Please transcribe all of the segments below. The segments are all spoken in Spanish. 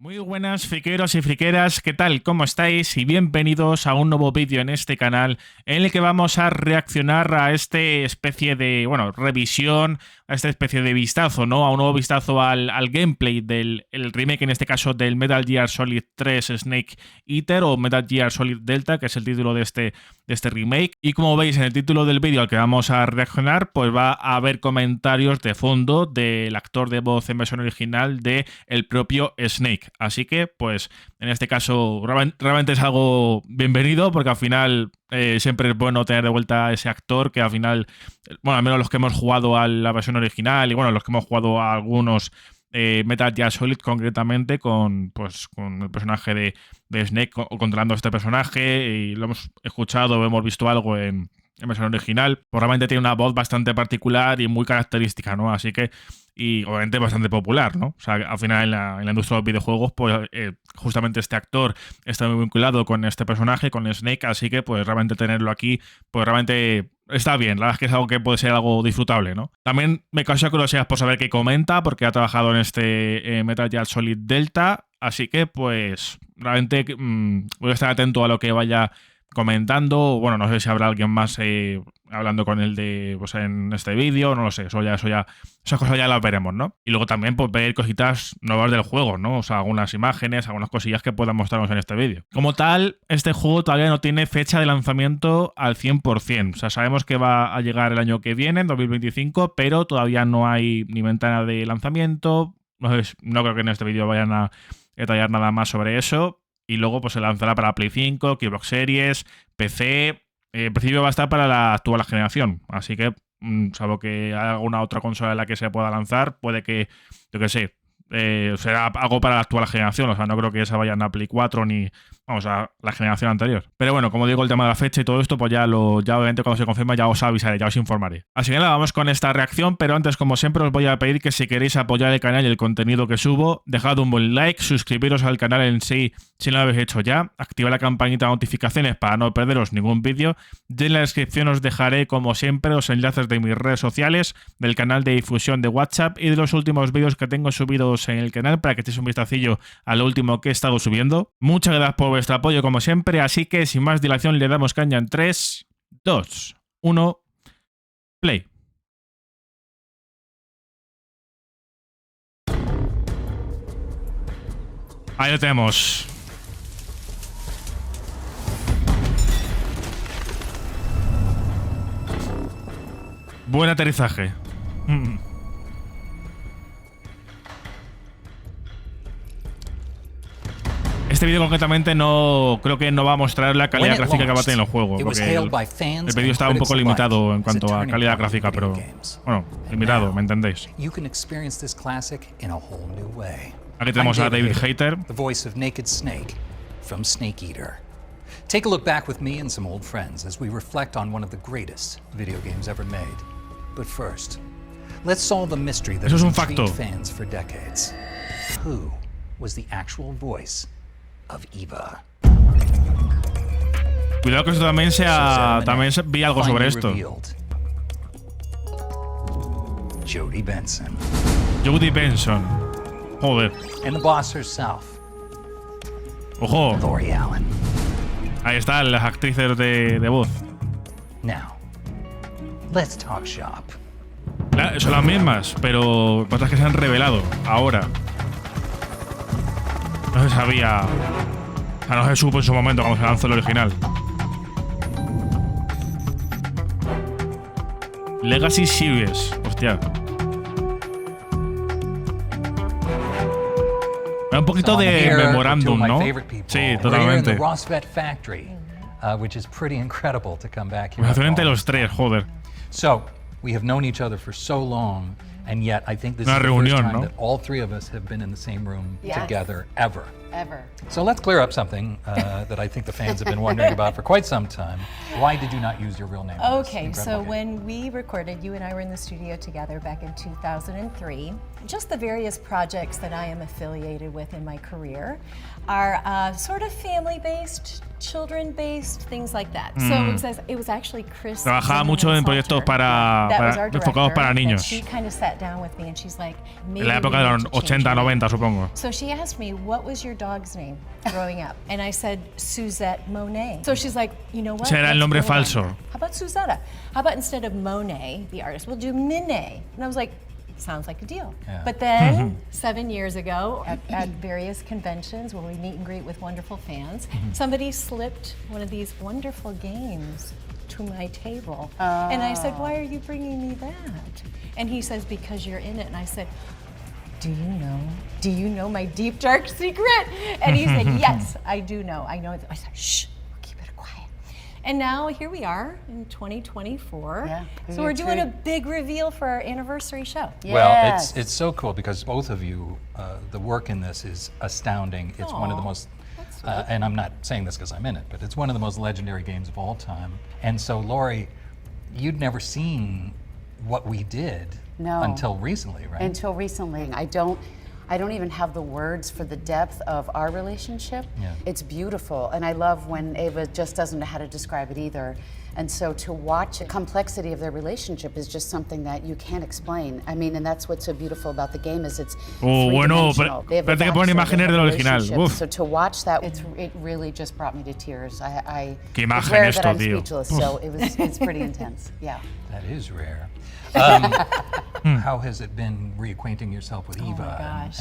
Muy buenas friqueros y friqueras, ¿qué tal? ¿Cómo estáis? Y bienvenidos a un nuevo vídeo en este canal en el que vamos a reaccionar a esta especie de, revisión, a esta especie de vistazo, ¿no? A un nuevo vistazo al gameplay del remake, en este caso del Metal Gear Solid 3 Snake Eater o Metal Gear Solid Delta, que es el título de este remake. Y como veis en el título del vídeo al que vamos a reaccionar, pues va a haber comentarios de fondo del actor de voz en versión original de el propio Snake. Así que, pues, en este caso, realmente es algo bienvenido, porque al final siempre es bueno tener de vuelta a ese actor que al final, bueno, al menos los que hemos jugado a la versión original y, bueno, los que hemos jugado a algunos Metal Gear Solid concretamente con el personaje de Snake controlando a este personaje, y lo hemos escuchado, hemos visto algo en versión original, pues realmente tiene una voz bastante particular y muy característica, ¿no? Así que, y obviamente bastante popular, ¿no? O sea, al final en la industria de los videojuegos, pues justamente este actor está muy vinculado con este personaje, con Snake, así que pues realmente tenerlo aquí, pues realmente está bien. La verdad es que es algo que puede ser algo disfrutable, ¿no? También me causa curiosidad por saber qué comenta, porque ha trabajado en este Metal Gear Solid Delta, así que pues realmente voy a estar atento a lo que vaya comentando. Bueno, no sé si habrá alguien más hablando con él en este vídeo, no lo sé, esas cosas ya las veremos, ¿no? Y luego también pues ver cositas nuevas del juego, ¿no? O sea, algunas imágenes, algunas cosillas que puedan mostrarnos en este vídeo. Como tal, este juego todavía no tiene fecha de lanzamiento al 100%, o sea, sabemos que va a llegar el año que viene, en 2025, pero todavía no hay ni ventana de lanzamiento. No creo que en este vídeo vayan a detallar nada más sobre eso. Y luego pues se lanzará para Play 5, Xbox Series, PC. En principio va a estar para la actual generación. Así que, salvo que haya alguna otra consola en la que se pueda lanzar, puede que, yo qué sé, será algo para la actual generación. O sea, no creo que se vayan a Play 4 ni, vamos, a la generación anterior. Pero bueno, como digo, el tema de la fecha y todo esto, pues ya obviamente cuando se confirme ya os avisaré, ya os informaré. Así que nada, vamos con esta reacción, pero antes, como siempre, os voy a pedir que si queréis apoyar el canal y el contenido que subo, dejad un buen like, suscribiros al canal en sí si no lo habéis hecho ya, activad la campanita de notificaciones para no perderos ningún vídeo, y en la descripción os dejaré, como siempre, los enlaces de mis redes sociales, del canal de difusión de WhatsApp y de los últimos vídeos que tengo subidos en el canal para que echéis un vistacillo a lo último que he estado subiendo. Muchas gracias por vuestro apoyo, como siempre, así que sin más dilación le damos caña en 3, 2, 1, play. Ahí lo tenemos. Buen aterrizaje. Este vídeo concretamente creo que no va a mostrar la calidad gráfica que va a tener el juego, porque el vídeo estaba un poco limitado en cuanto a calidad gráfica, pero bueno, limitado, ¿me entendéis? Aquí tenemos a David Hayter. Take a look back with me and some old friends as we reflect on one of the greatest video games ever made. But first, let's solve the mystery that has intrigued fans for decades. Who was the actual voice of Eva? Cuidado que esto también vi algo sobre esto. Jodie Benson. Jodie Benson. Joder. And the boss herself. Ojo. Lori Allen. Ahí están las actrices de voz. Now, let's talk shop. Son las mismas, pero otras que se han revelado ahora. No se sabía. O sea, no se supo en su momento cuando se lanzó el original. Legacy Series. Hostia. Un poquito de memorándum, ¿no? Sí, totalmente. Conversación entre los tres, joder. Una reunión, ¿no? Ever. So let's clear up something that I think the fans have been wondering about for quite some time. Why did you not use your real name? Okay, so when we recorded, you and I were in the studio together back in 2003. Just the various projects that I am affiliated with in my career are sort of family-based, children-based, things like that. So it was actually Chris. Trabajaba mucho en proyectos enfocados para niños. She kind of sat down with me and she's like, En la época de los 80, 90, supongo. So she asked me, what was your dog's name growing up? And I said, Suzette Monet. So she's like, you know what? Ese era el nombre falso. How about Suzetta? How about instead of Monet, the artist, we'll do Minet? And I was like, sounds like a deal. Yeah. But then 7 years ago at various conventions where we meet and greet with wonderful fans, somebody slipped one of these wonderful games to my table. And I said, why are you bringing me that? And he says, because you're in it. And I said, do you know my deep dark secret? And he said, yes, I do know. I know. I said, shh, keep it quiet. And now here we are in 2024. Yeah, so we're doing a big reveal for our anniversary show. Yes. Well, it's so cool because both of you, the work in this is astounding. It's one of the most, and I'm not saying this because I'm in it, but it's one of the most legendary games of all time. And so, Lori, you'd never seen what we did until recently, right? Until recently. I don't even have the words for the depth of our relationship. Yeah. It's beautiful, and I love when Ava just doesn't know how to describe it either. And so to watch the complexity of their relationship is just something that you can't explain. I mean, and that's what's so beautiful about the game is it's three-dimensional. They have a que ponen imágenes del original. So to watch that, it really just brought me to tears. Qué it's rare imagen that I'm esto, tío. speechless, so it's pretty intense. Yeah. That is rare. How has it been reacquainting yourself with Eva? Oh my gosh.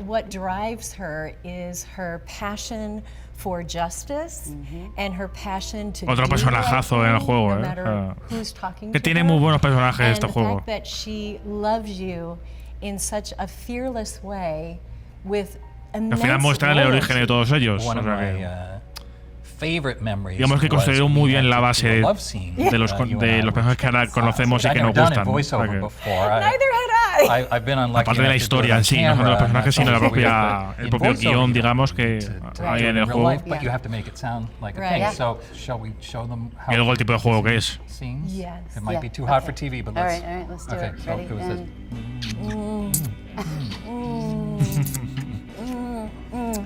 What drives her is her passion for justice and her passion to Otro do personajazo right en el thing, juego, no matter who's talking que to tiene her. muy buenos personajes And este the juego. fact that she loves you in such a fearless way with Al final muestra el origen de todos ellos. One O of sea my que, favorite memories digamos que construyeron muy bien la base de los personajes personajes que ahora conocemos y que nos gustan. O sea que, Neither had I. aparte de la historia en sí, no solo de los personajes, sino el propio guión, digamos, que hay en el juego. But you have to make it sound like a thing. So shall we show them how Y luego el tipo de juego que es. scenes? Yes. It might be too hot for TV, but All let's. right, let's do Okay, it. so Ready? it was this.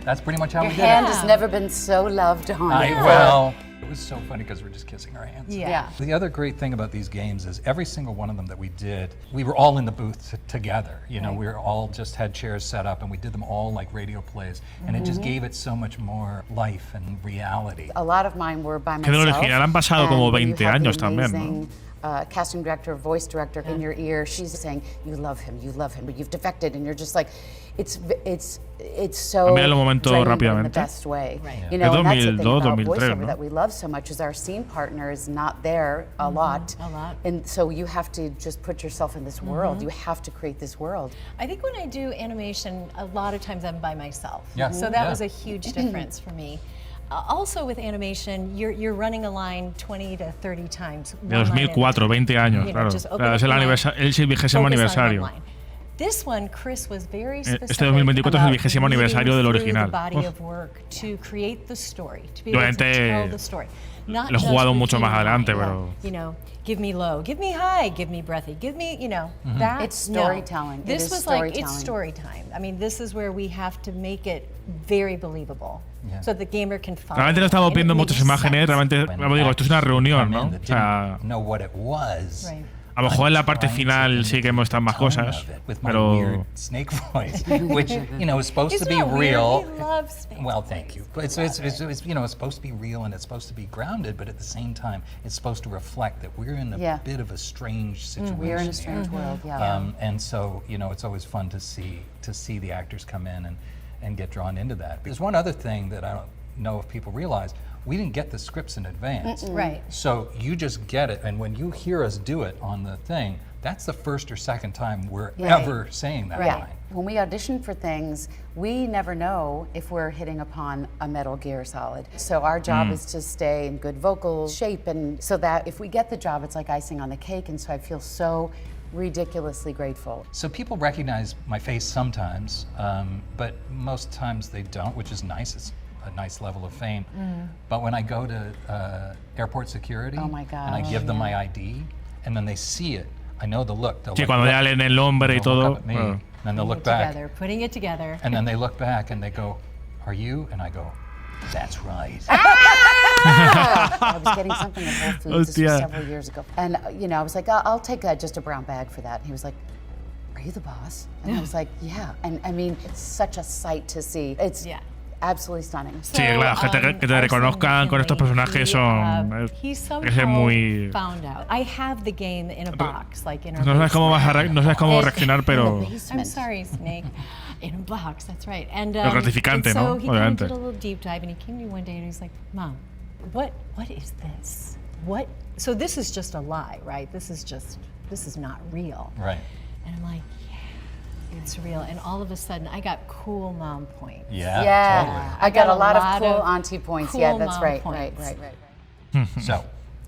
That's pretty much how Your we did hand it. has never been so loved on. Well, it was so funny because we're just kissing our hands. Yeah. The other great thing about these games is every single one of them that we did, we were all in the booth together. You know, we were all just had chairs set up and we did them all like radio plays. And it just gave it so much more life and reality. A lot of mine were by Que de lo myself. original han pasado como and you 20 have the años también, ¿no? amazing, casting director, voice director in your ear. She's saying, you love him, but you've defected. And you're just like, it's so Cambia el momento draining, but in the rápidamente. best way. Right. You know, and that's the thing 2002, about 2003, voiceover ¿no? that we love so much is our scene partner is not there a lot. A lot. And so you have to just put yourself in this world. You have to create this world. I think when I do animation, a lot of times I'm by myself. Yeah. So that was a huge difference for me. Also with animation, you're running a line 20 to 30 times. De 2004, 20 años, claro. Es el 20º aniversario. This one, Chris was very specific. Este 2024 es el 20º aniversario del original. Obviamente lo he jugado mucho más adelante, pero You know, give me low, give me high, give me breathy, give me, you know, that. It's storytelling. No. This It is was like, storytelling. it's story time. I mean, this is where we have to make it very believable. So the gamer can follow. realmente no estamos and it viendo makes muchas imágenes, sense. realmente, como digo, esto es una reunión, ¿no? That O sea, didn't know what it was. Right. a lo mejor en la parte final sí que muestran más cosas, With my pero weird snake voice, which you know is supposed He's to be not weird, real. he loves snakes. Well, thank you. But it's you know it's supposed to be real and it's supposed to be grounded, but at the same time it's supposed to reflect that we're in a bit of a strange situation. We're in a strange world, yeah. And so you know it's always fun to see the actors come in and get drawn into that. There's one other thing that I don't know if people realize. We didn't get the scripts in advance. Right. So you just get it, and when you hear us do it on the thing, that's the first or second time we're ever saying that line. When we audition for things, we never know if we're hitting upon a Metal Gear Solid. So our job is to stay in good vocal shape, and so that if we get the job, it's like icing on the cake. And so I feel so ridiculously grateful. So people recognize my face sometimes, but most times they don't, which is nice. It's a nice level of fame. But when I go to airport security Oh my God. and I give them my ID, and then they see it, I know the look. They'll Sí, cuando ya leen el nombre y they'll look todo. up at me, and then they'll look back, Putting it together. and then they look back and they go, "Are you?" And I go, "That's right." I was getting something at Whole Foods. This was Hostia. several years ago. And, you know, I was like, I'll take just a brown bag for that. And he was like, are you the boss? And I was like, yeah. And I mean, it's such a sight to see. It's absolutely stunning. Sí, claro, que te reconozcan con estos personajes son... es muy... I have the game in a box, like in our No sabes cómo, no sabes cómo reaccionar, pero... I'm sorry, Snake. In a box, that's right. And, Lo gratificante, and so ¿no? he kind of Obviamente. did a little deep dive, and he came to me one day and he's like, Mom, what is this? What? So this is just a lie, right? This is not real. Right. And I'm like, yeah, it's real. And all of a sudden, I got cool mom points. Yeah, totally. I got a lot of cool auntie points. cool Yeah, that's mom right, points. right. So,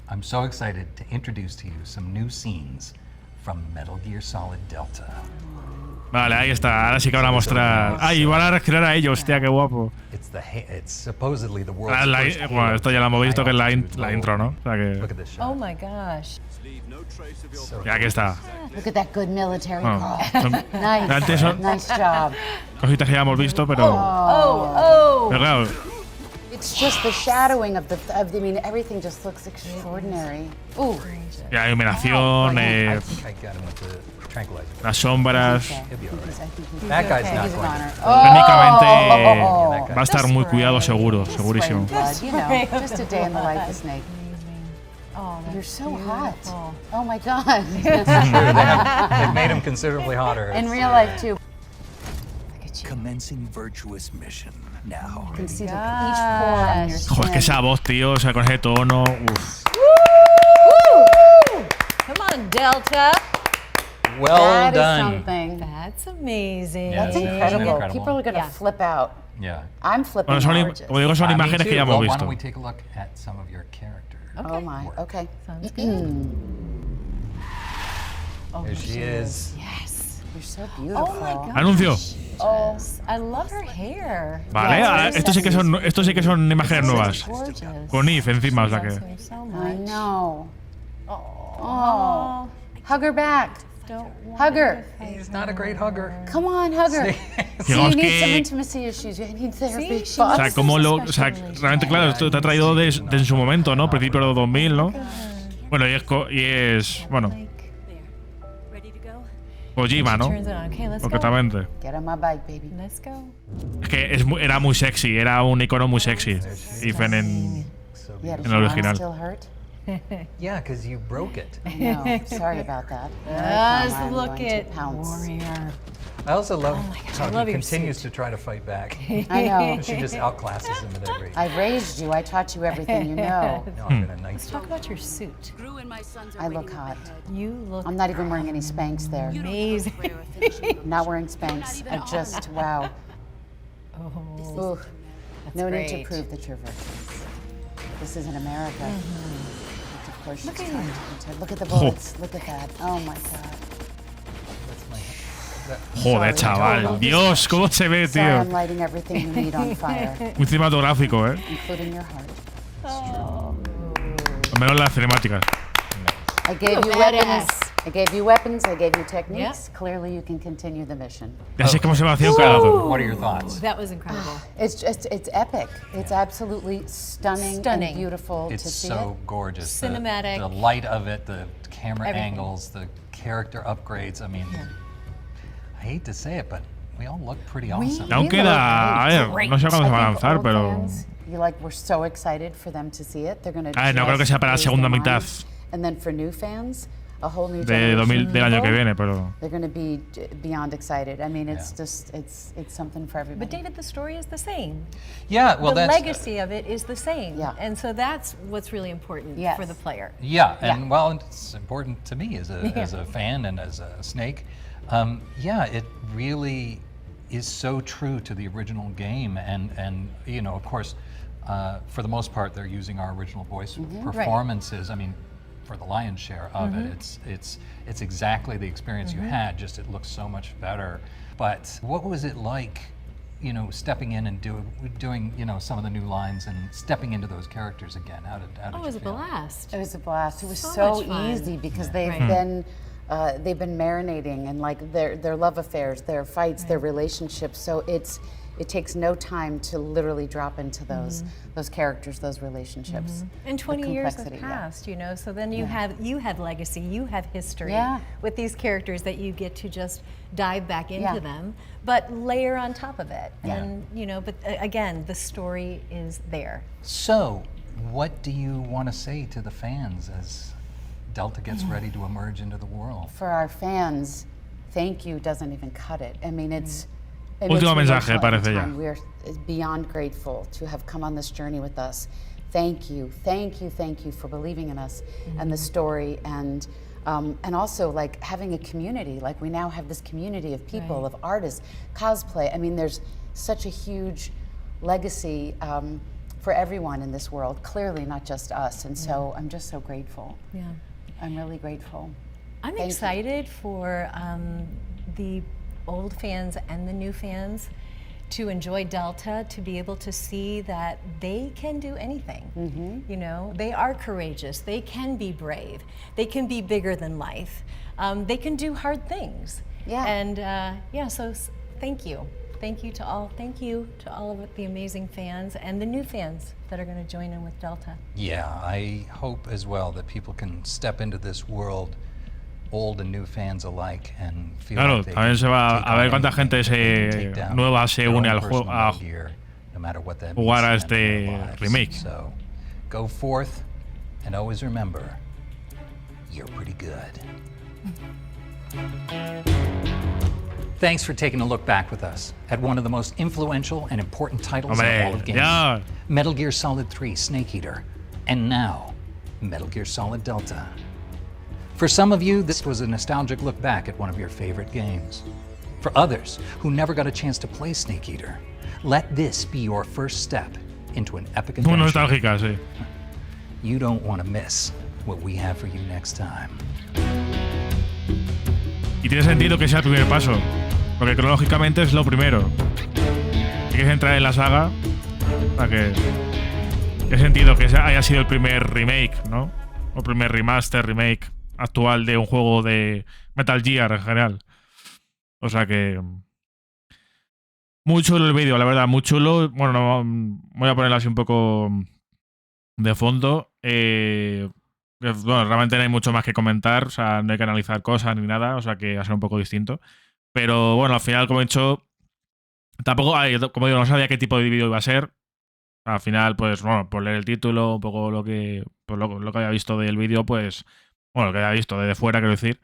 I'm so excited to introduce to you some new scenes from Metal Gear Solid Delta. Vale, ahí está. Ahora sí que van a mostrar... ¡Ay, van a reaccionar a ellos! ¡Hostia, qué guapo! It's supposedly the world's first Bueno, esto ya lo hemos visto, que es la high-altitude intro, ¿no? O sea Look que... at this shot. Oh my gosh. Y aquí está. Look at that good military Bueno, crawl. son antes son Nice job. cositas que ya hemos visto, pero... Pero claro, It's just the shadowing of I mean, everything just looks extraordinary. Ooh. la iluminación, I think I got him with the tranquilizer. las sombras... He'll be all right. That guy's not He's an going honor. to. Técnicamente va a estar muy cuidado, seguro, segurísimo. Blood, you know, just a day in the life of Snake. Oh, You're that's so beautiful. hot. Oh my God. It made him considerably hotter. In real life too. Commencing virtuous mission now. You can see each pore on your skin. Joder, es que esa voz, tío, o sea, con ese tono... Uf. Come on, Delta. Well That is done. something. That's amazing. Yeah, That's it's incredible. incredible. People are going to Yeah. flip out. Yeah. I'm flipping Bueno, son, out. como digo, son Me imágenes too. que ya hemos Well, why visto. don't we take a look at some of your character? Oh my, okay. Sounds good. There she is. Yes. You're so beautiful. Oh my God. Anuncio. Oh, I love her hair. Vale, estos sí que son imágenes nuevas. Gorgeous. Con If encima, o sea que... Loves him so much. I know. Oh. Hug her back. Don't want Hug her. He's not a great hugger. Come on, hug her. See, you Digamos need some que... intimacy issues. You need therapy. See, she O sea, loves como this lo... O sea, especially. realmente, claro, esto te ha traído de en su momento, ¿no? Principio de los 2000, ¿no? Bueno, y es... Bueno, Kojima, ¿no? Turns it on. Okay, let's go. Concretamente. Get on my bike, baby. Let's go. Es que era muy sexy, era un icono muy sexy. If en Yeah, does En your el arm original. still hurt? Yeah, because you broke it. No, sorry about that. Just I'm look going to at pounce. Warrior. I also love gosh, how I love he your continues suit. to try to fight back. I know. She just outclasses him at every. I raised you. I taught you everything you know. No, I'm gonna knife Talk about your suit. I look hot. You look I'm not even wearing any Spanx there. amazing. I'm not wearing Spanx. I just, wow. Oh, Ooh. No need to great. prove that you're virtuous. This isn't America. But of course, she's trying to. Look at the bullets. Look at that. Oh my God. Joder, chaval. Dios, cómo se ve, Sorry, I'm tío. lighting everything you need on fire, Muy cinematográfico, ¿eh? including your heart. Al menos las cinemáticas. I gave you badass. weapons. I gave you weapons. I gave you techniques. Clearly, you can continue the mission. Ya sé cómo se va haciendo cada uno. What are your thoughts? that was incredible. It's just, it's epic. It's absolutely stunning, Stunning. and beautiful It's to see so it. gorgeous. Cinematic. The light of it, the camera Everything. angles, the character upgrades. I mean, I hate to say it, but we all look pretty awesome. Aún queda... A ver, no sé cuándo se va a I think lanzar, old pero... fans, you like, we're so excited for them to see it. They're going to. A ver, no creo que sea para la segunda mitad And then for new fans, a whole new de generation. del año que people, viene, pero... They're going to be beyond excited. I mean, it's Yeah. just, it's something for everybody. But David, the story is the same. Yeah, well, the that's legacy of it is the same. Yeah. And so that's what's really important Yes. for the player. Yeah, and well, it's important to me as a fan and as a Snake. Yeah, it really is so true to the original game, and you know, of course, for the most part, they're using our original voice performances. I mean, for the lion's share of it. It's exactly the experience you had, just it looks so much better. But what was it like, you know, stepping in and doing you know, some of the new lines and stepping into those characters again? How did it was a blast. It was a blast. It was So so much fun. easy because they've been marinating and like their love affairs, their fights, their relationships. So it takes no time to literally drop into those characters, those relationships. And 20 years have passed, you know, so then you have legacy, you have history with these characters that you get to just dive back into them, but layer on top of it. And, you know, but again, the story is there. So, what do you want to say to the fans as Delta gets ready to emerge into the world? For our fans, thank you doesn't even cut it. I mean, it's Último mensaje, parece ya. We're beyond grateful to have come on this journey with us. Thank you, thank you, thank you for believing in us and the story, and also like having a community. Like we now have this community of people, of artists, cosplay. I mean, there's such a huge legacy for everyone in this world. Clearly, not just us. And so I'm just so grateful. Yeah, I'm really grateful. I'm excited for the old fans and the new fans to enjoy Delta, to be able to see that they can do anything. You know, they are courageous, they can be brave, they can be bigger than life, they can do hard things. And so thank you. Thank you to all of the amazing fans and the new fans that are going to join in with Delta. Yeah, I hope as well that people can step into this world, old and new fans alike, and feel claro, like they también se va a ver cuánta gente nueva se une al juego a jugar a este remake. So, go forth and always remember, you're pretty good. Thanks for taking a look back with us at one of the most influential and important titles of all of gaming. Metal Gear Solid 3 Snake Eater, and now Metal Gear Solid Delta. For some of you, this was a nostalgic look back at one of your favorite games. For others who never got a chance to play Snake Eater, let this be your first step into an epic adventure. Muy nostálgica, sí. You don't want to miss what we have for you next time. Y tiene sentido que sea el primer paso, porque cronológicamente es lo primero. Si quieres entrar en la saga, para que tiene sentido que haya sido el primer remake, ¿no? O primer remaster, remake actual de un juego de Metal Gear en general. O sea que muy chulo el vídeo, la verdad, muy chulo. Bueno, no, voy a ponerlo así un poco de fondo. Bueno, realmente no hay mucho más que comentar, o sea, no hay que analizar cosas ni nada, o sea que va a ser un poco distinto. Pero bueno, al final, como he dicho, tampoco, como digo, no sabía qué tipo de vídeo iba a ser. Al final, pues bueno, por leer el título, un poco lo que había visto del vídeo, pues bueno, lo que había visto desde fuera, quiero decir,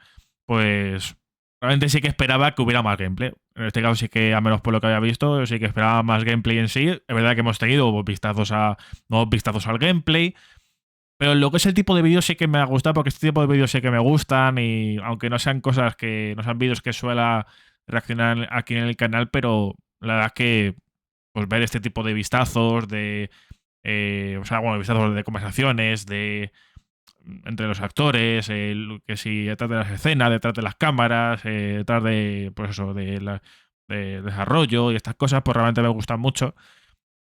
pues realmente sí que esperaba que hubiera más gameplay. En este caso sí que, al menos por lo que había visto, sí que esperaba más gameplay en sí. Es verdad que hemos tenido nuevos vistazos al gameplay, pero lo que es el tipo de vídeos sí que me ha gustado, porque este tipo de vídeos sí que me gustan, y aunque no sean cosas que no sean vídeos que suela reaccionar aquí en el canal, pero la verdad es que pues ver este tipo de vistazos, vistazos de conversaciones, entre los actores, que si detrás de las escenas, detrás de las cámaras, detrás de, pues eso, de desarrollo y estas cosas, pues realmente me gustan mucho.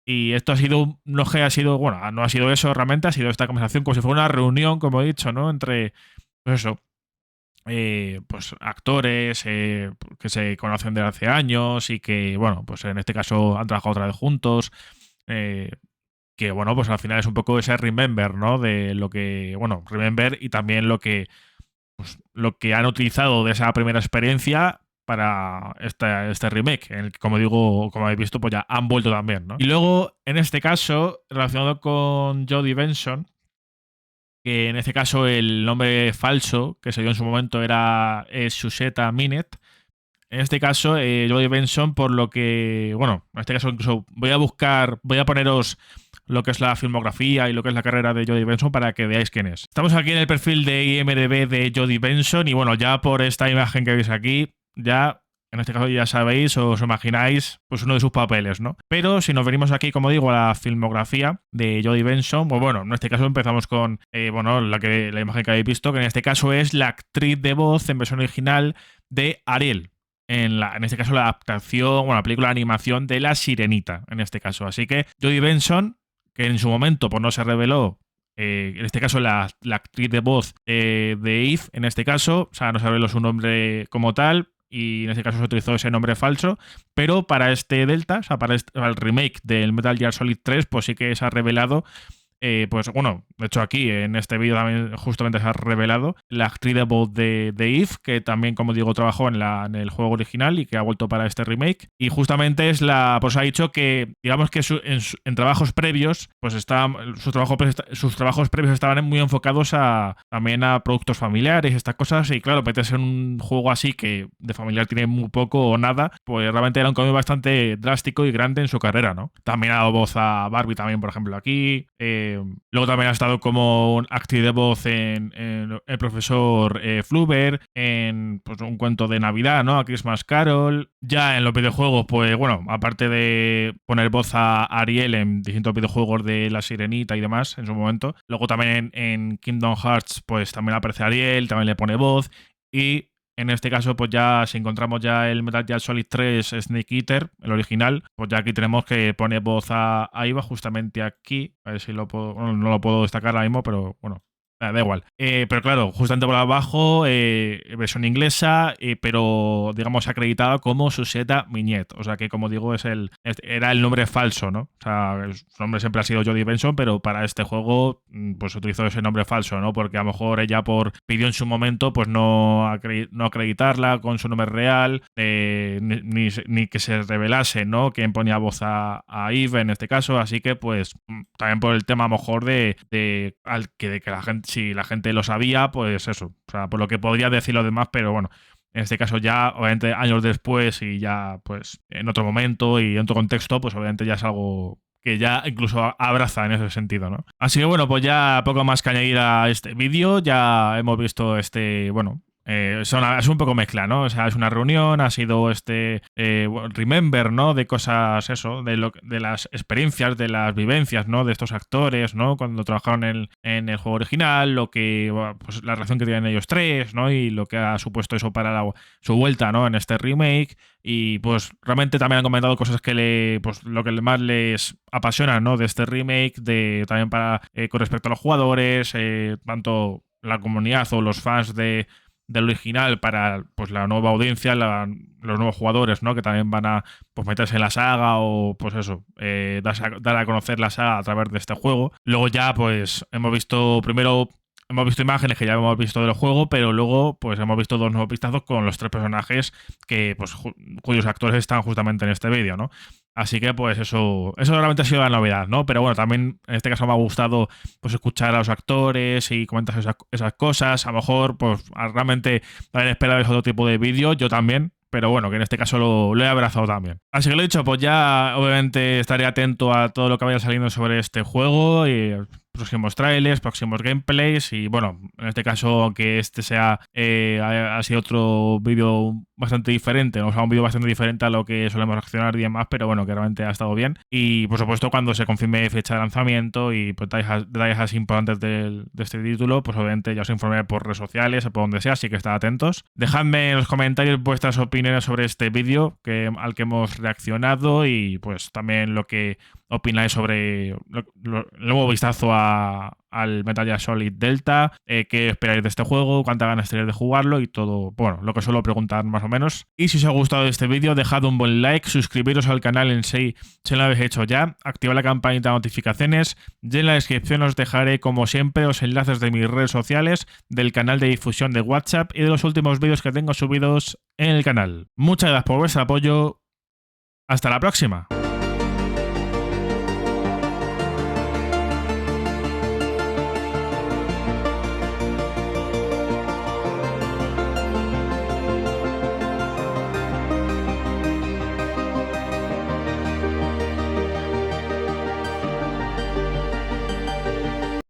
Y esto ha sido, no ha sido eso realmente, ha sido esta conversación como si fuera una reunión, como he dicho, ¿no? Entre, pues eso, pues actores que se conocen desde hace años y que, bueno, pues en este caso han trabajado otra vez juntos, que bueno, pues al final es un poco ese remember, ¿no? De lo que, bueno, remember y también lo que han utilizado de esa primera experiencia para este remake, en el que, como digo, como habéis visto, pues ya han vuelto también, ¿no? Y luego, en este caso, relacionado con Jodie Benson, que en este caso el nombre falso que se dio en su momento era Suseta Minette. En este caso, Jodie Benson, por lo que, bueno, en este caso incluso voy a poneros lo que es la filmografía y lo que es la carrera de Jodie Benson para que veáis quién es. Estamos aquí en el perfil de IMDb de Jodie Benson y bueno, ya por esta imagen que veis aquí, ya en este caso ya sabéis o os imagináis pues uno de sus papeles, ¿no? Pero si nos venimos aquí, como digo, a la filmografía de Jodie Benson, pues bueno, en este caso empezamos con bueno, la imagen que habéis visto, que en este caso es la actriz de voz en versión original de Ariel. En este caso la adaptación, bueno, la película de animación de La Sirenita, en este caso. Así que Jodie Benson, que en su momento pues no se reveló, en este caso la actriz de voz de Eve, en este caso, o sea, no se reveló su nombre como tal, y en este caso se utilizó ese nombre falso, pero para este Delta, o sea, para el remake del Metal Gear Solid 3, pues sí que se ha revelado. Pues bueno, de hecho aquí en este vídeo también justamente se ha revelado la actriz de voz de Eve, que también, como digo, trabajó en el juego original y que ha vuelto para este remake. Y justamente pues ha dicho que, digamos que en trabajos previos, pues sus trabajos previos estaban muy enfocados también a productos familiares y estas cosas. Y claro, meterse en un juego así que de familiar tiene muy poco o nada, pues realmente era un cambio bastante drástico y grande en su carrera, ¿no? También ha dado voz a Barbie también, por ejemplo, aquí. Luego también ha estado como actriz de voz en El Profesor Fluber, en pues, un cuento de Navidad, ¿no? A Christmas Carol. Ya en los videojuegos, pues bueno, aparte de poner voz a Ariel en distintos videojuegos de La Sirenita y demás en su momento. Luego también en Kingdom Hearts, pues también aparece Ariel, también le pone voz. Y en este caso, pues ya si encontramos ya el Metal Gear Solid 3 Snake Eater, el original, pues ya aquí tenemos que pone voz a Iva justamente aquí. A ver si lo puedo, bueno, no lo puedo destacar ahora mismo, pero bueno, da igual. Pero claro, justamente por abajo, versión inglesa, pero digamos acreditada como Suseta Miñet. O sea que, como digo, era el nombre falso, ¿no? O sea, su nombre siempre ha sido Jodie Benson, pero para este juego pues utilizó ese nombre falso, ¿no? Porque a lo mejor ella pidió en su momento pues no acreditarla con su nombre real, ni que se revelase, ¿no? Quién ponía voz a Eve en este caso. Así que pues también por el tema a lo mejor de que la gente, si la gente lo sabía, pues eso, o sea, por lo que podría decir los demás, pero bueno, en este caso ya, obviamente, años después y ya, pues, en otro momento y en otro contexto, pues obviamente ya es algo que ya incluso abraza en ese sentido, ¿no? Así que bueno, pues ya poco más que añadir a este vídeo, ya hemos visto bueno, es un poco mezcla, ¿no? O sea, es una reunión, ha sido remember, ¿no? De cosas, eso, de las experiencias, de las vivencias, ¿no? De estos actores, ¿no? Cuando trabajaron en el juego original, pues la relación que tienen ellos tres, ¿no? Y lo que ha supuesto eso para su vuelta, ¿no? En este remake. Y pues realmente también han comentado cosas que pues lo que más les apasiona, ¿no? De este remake, también con respecto a los jugadores, tanto la comunidad o los fans del original para pues la nueva audiencia, los nuevos jugadores, ¿no? Que también van a pues meterse en la saga o pues eso, dar a conocer la saga a través de este juego. Luego ya pues hemos visto imágenes que ya hemos visto del juego, pero luego pues hemos visto dos nuevos vistazos con los tres personajes que pues cuyos actores están justamente en este vídeo, ¿no? Así que pues eso realmente ha sido la novedad, ¿no? Pero bueno, también en este caso me ha gustado pues escuchar a los actores y comentar esas cosas. A lo mejor pues realmente también esperaba otro tipo de vídeo, yo también. Pero bueno, que en este caso lo he abrazado también. Así que lo he dicho, pues ya obviamente estaré atento a todo lo que vaya saliendo sobre este juego y próximos trailers, próximos gameplays y bueno, en este caso, aunque este ha sido otro vídeo bastante diferente, o sea, un vídeo bastante diferente a lo que solemos reaccionar y demás, pero bueno, que realmente ha estado bien. Y por supuesto, cuando se confirme fecha de lanzamiento y pues, detalles así importantes de este título, pues obviamente ya os informaré por redes sociales o por donde sea, así que estad atentos. Dejadme en los comentarios vuestras opiniones sobre este vídeo al que hemos reaccionado y pues también lo que opináis sobre el nuevo vistazo al Metal Gear Solid Delta, qué esperáis de este juego, cuántas ganas tenéis de jugarlo y todo, bueno, lo que suelo preguntar más o menos. Y si os ha gustado este vídeo, dejad un buen like, suscribiros al canal si no lo habéis hecho ya, activad la campanita de notificaciones y en la descripción os dejaré, como siempre, los enlaces de mis redes sociales, del canal de difusión de WhatsApp y de los últimos vídeos que tengo subidos en el canal. Muchas gracias por vuestro apoyo. Hasta la próxima.